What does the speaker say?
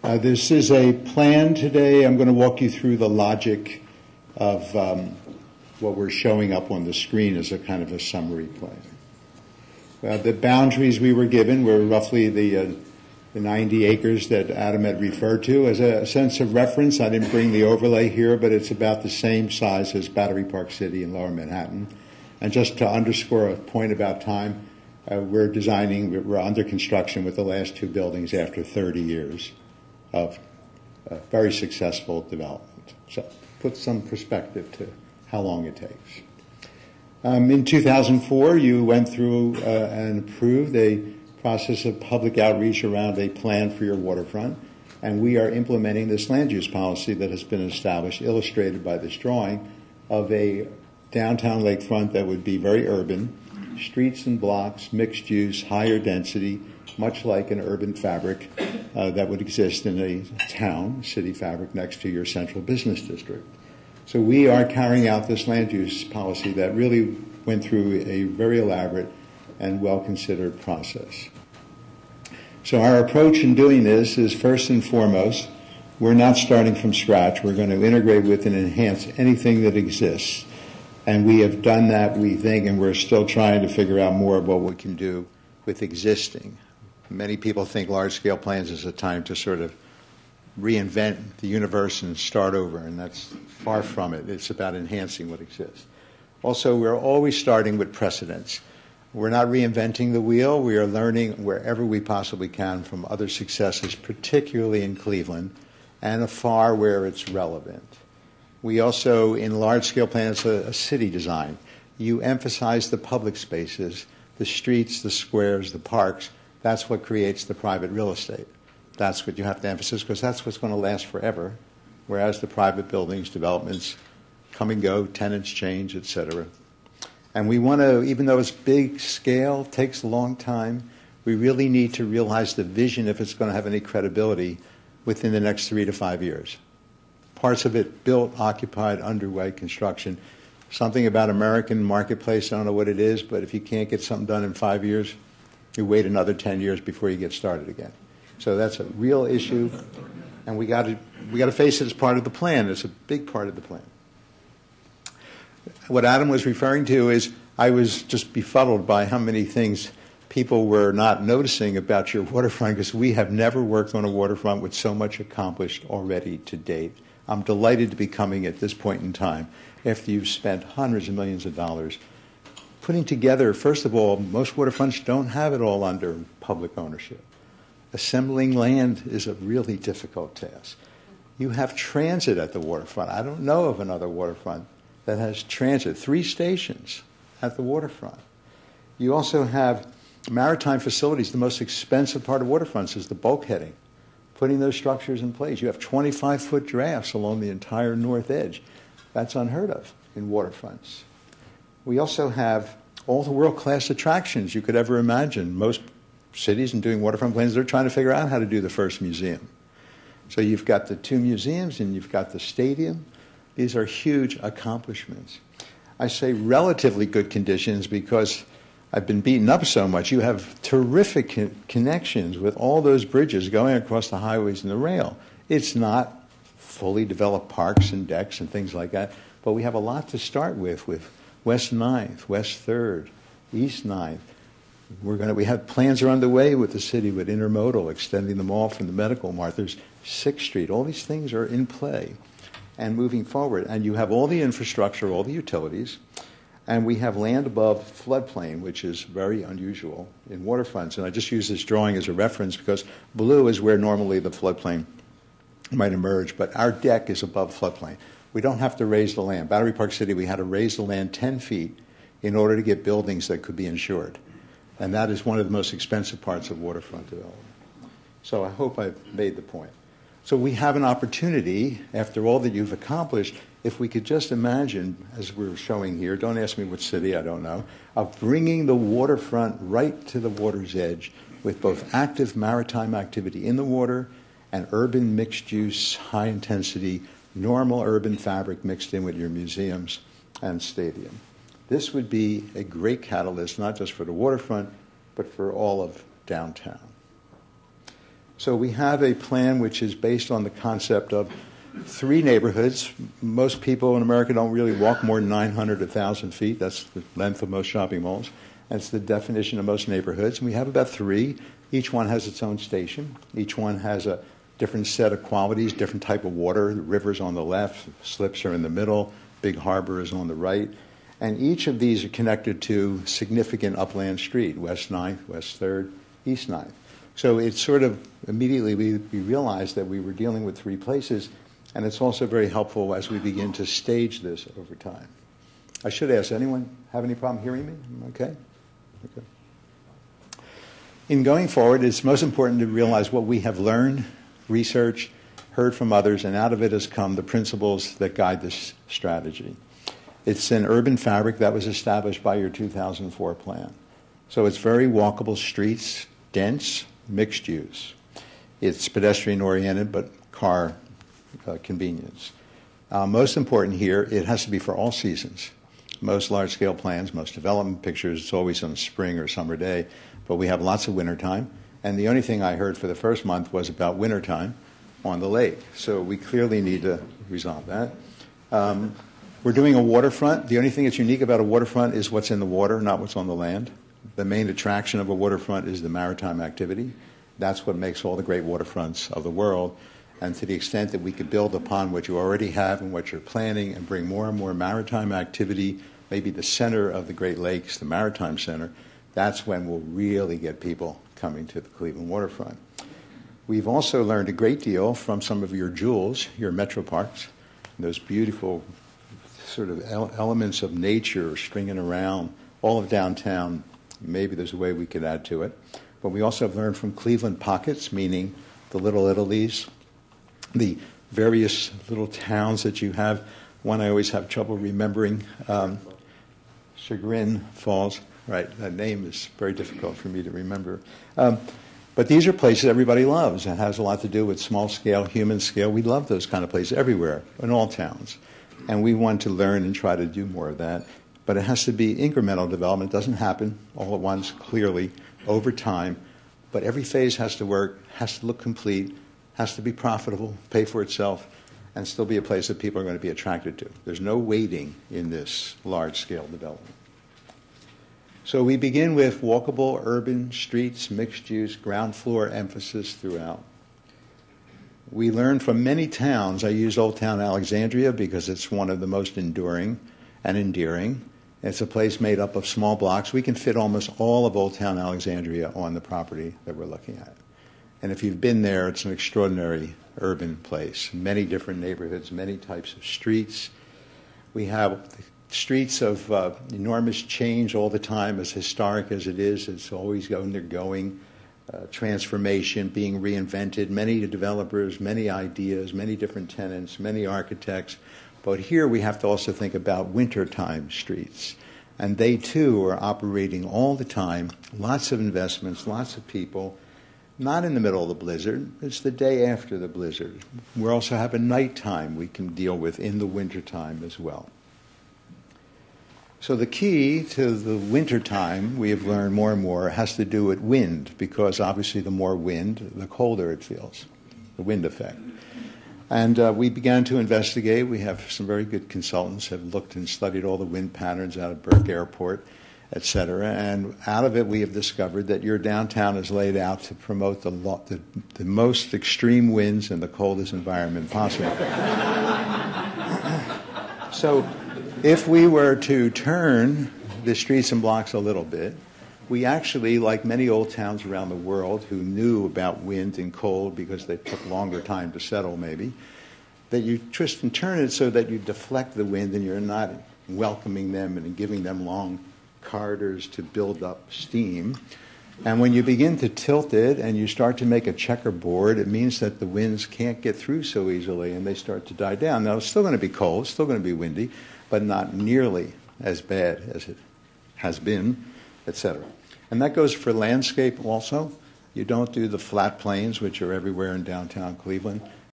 This is a plan today. I'm going to walk you through the logic of what we're showing up on the screen as a kind of a summary plan. The boundaries we were given were roughly the 90 acres that Adam had referred to. As a sense of reference, I didn't bring the overlay here, but it's about the same size as Battery Park City in Lower Manhattan. And just to underscore a point about time, we're under construction with the last two buildings after 30 years of very successful development. So put some perspective to how long it takes. In 2004, you went through and approved a process of public outreach around a plan for your waterfront, and we are implementing this land use policy that has been established, illustrated by this drawing, of a downtown lakefront that would be very urban, streets and blocks, mixed use, higher density, much like an urban fabric that would exist in a town, city fabric next to your central business district. So we are carrying out this land use policy that really went through a very elaborate and well-considered process. So our approach in doing this is, first and foremost, we're not starting from scratch. We're going to integrate with and enhance anything that exists. And we have done that, we think, and we're still trying to figure out more of what we can do with existing. Many people think large-scale plans is a time to sort of reinvent the universe and start over, and that's far from it. It's about enhancing what exists. Also, we're always starting with precedents. We're not reinventing the wheel. We are learning wherever we possibly can from other successes, particularly in Cleveland, and afar where it's relevant. We also, in large-scale plans, a city design. You emphasize the public spaces, the streets, the squares, the parks. That's what creates the private real estate. That's what you have to emphasize, because that's what's going to last forever, whereas the private buildings, developments come and go, tenants change, et cetera. And we want to, even though it's big scale, takes a long time, we really need to realize the vision, if it's going to have any credibility, within the next 3 to 5 years. Parts of it built, occupied, underway, construction. Something about American marketplace, I don't know what it is, but if you can't get something done in 5 years, you wait another 10 years before you get started again. So that's a real issue, and we got to face it as part of the plan. It's a big part of the plan. What Adam was referring to is, I was just befuddled by how many things people were not noticing about your waterfront, because we have never worked on a waterfront with so much accomplished already to date. I'm delighted to be coming at this point in time, after you've spent hundreds of millions of dollars putting together. First of all, most waterfronts don't have it all under public ownership. Assembling land is a really difficult task. You have transit at the waterfront. I don't know of another waterfront that has transit, 3 stations at the waterfront. You also have maritime facilities. The most expensive part of waterfronts is the bulkheading, putting those structures in place. You have 25-foot drafts along the entire north edge. That's unheard of in waterfronts. We also have all the world-class attractions you could ever imagine. Most cities, in doing waterfront plans, they're trying to figure out how to do the first museum. So you've got the 2 museums, and you've got the stadium. These are huge accomplishments. I say relatively good conditions because I've been beaten up so much. You have terrific connections with all those bridges going across the highways and the rail. It's not fully developed parks and decks and things like that, but we have a lot to start with West 9th, West 3rd, East 9th. We have plans are underway with the city with intermodal, extending them all from the medical mart. There's 6th Street. All these things are in play and moving forward. And you have all the infrastructure, all the utilities, and we have land above floodplain, which is very unusual in waterfronts. And I just use this drawing as a reference because blue is where normally the floodplain might emerge, but our deck is above floodplain. We don't have to raise the land. Battery Park City, we had to raise the land 10 feet in order to get buildings that could be insured. And that is one of the most expensive parts of waterfront development. So I hope I've made the point. So we have an opportunity, after all that you've accomplished, if we could just imagine, as we're showing here, don't ask me which city, I don't know, of bringing the waterfront right to the water's edge with both active maritime activity in the water and urban mixed-use, high-intensity, normal urban fabric mixed in with your museums and stadium. This would be a great catalyst, not just for the waterfront, but for all of downtown. So we have a plan which is based on the concept of 3 neighborhoods. Most people in America don't really walk more than 900 to 1,000 feet. That's the length of most shopping malls. That's the definition of most neighborhoods. And we have about 3. Each one has its own station. Each one has a different set of qualities, different type of water. The river's on the left, slips are in the middle, big harbor is on the right. And each of these are connected to significant upland street, West 9th, West 3rd, East 9th. So it's sort of immediately we realized that we were dealing with 3 places, and it's also very helpful as we begin to stage this over time. I should ask, anyone have any problem hearing me? Okay? Okay. In going forward, it's most important to realize what we have learned, researched, heard from others, and out of it has come the principles that guide this strategy. It's an urban fabric that was established by your 2004 plan. So it's very walkable streets, dense, mixed use. It's pedestrian-oriented, but car convenience. Most important here, it has to be for all seasons. Most large-scale plans, most development pictures, it's always on a spring or summer day, but we have lots of wintertime. And the only thing I heard for the first month was about wintertime on the lake. So we clearly need to resolve that. We're doing a waterfront. The only thing that's unique about a waterfront is what's in the water, not what's on the land. The main attraction of a waterfront is the maritime activity. That's what makes all the great waterfronts of the world. And to the extent that we could build upon what you already have and what you're planning and bring more and more maritime activity, maybe the center of the Great Lakes, the Maritime Center, that's when we'll really get people coming to the Cleveland waterfront. We've also learned a great deal from some of your jewels, your metro parks, those beautiful sort of elements of nature stringing around all of downtown. Maybe there's a way we could add to it. But we also have learned from Cleveland pockets, meaning the Little Italies, the various little towns that you have. One I always have trouble remembering, Chagrin Falls. Right, that name is very difficult for me to remember. But these are places everybody loves. It has a lot to do with small scale, human scale. We love those kind of places everywhere, in all towns. And we want to learn and try to do more of that. But it has to be incremental development. It doesn't happen all at once, clearly, over time. But every phase has to work, has to look complete, has to be profitable, pay for itself, and still be a place that people are going to be attracted to. There's no waiting in this large-scale development. So we begin with walkable urban streets, mixed use, ground floor emphasis throughout. We learn from many towns. I use Old Town Alexandria because it's one of the most enduring and endearing. It's a place made up of small blocks. We can fit almost all of Old Town Alexandria on the property that we're looking at. And if you've been there, it's an extraordinary urban place. Many different neighborhoods, many types of streets. We have streets of enormous change all the time, as historic as it is. It's always undergoing transformation, being reinvented. Many developers, many ideas, many different tenants, many architects. But here we have to also think about wintertime streets. And they, too, are operating all the time. Lots of investments, lots of people. Not in the middle of the blizzard. It's the day after the blizzard. We also have a nighttime we can deal with in the wintertime as well. So the key to the wintertime, we have learned more and more, has to do with wind, because obviously the more wind, the colder it feels, the wind effect. And we began to investigate. We have some very good consultants have looked and studied all the wind patterns out of Burke Airport, et cetera. And out of it, we have discovered that your downtown is laid out to promote the most extreme winds in the coldest environment possible. So if we were to turn the streets and blocks a little bit, we actually, like many old towns around the world who knew about wind and cold because they took longer time to settle maybe, that you twist and turn it so that you deflect the wind and you're not welcoming them and giving them long corridors to build up steam. And when you begin to tilt it and you start to make a checkerboard, it means that the winds can't get through so easily and they start to die down. Now, it's still going to be cold, it's still going to be windy, but not nearly as bad as it has been, etc. And that goes for landscape also. You don't do the flat plains, which are everywhere in downtown Cleveland.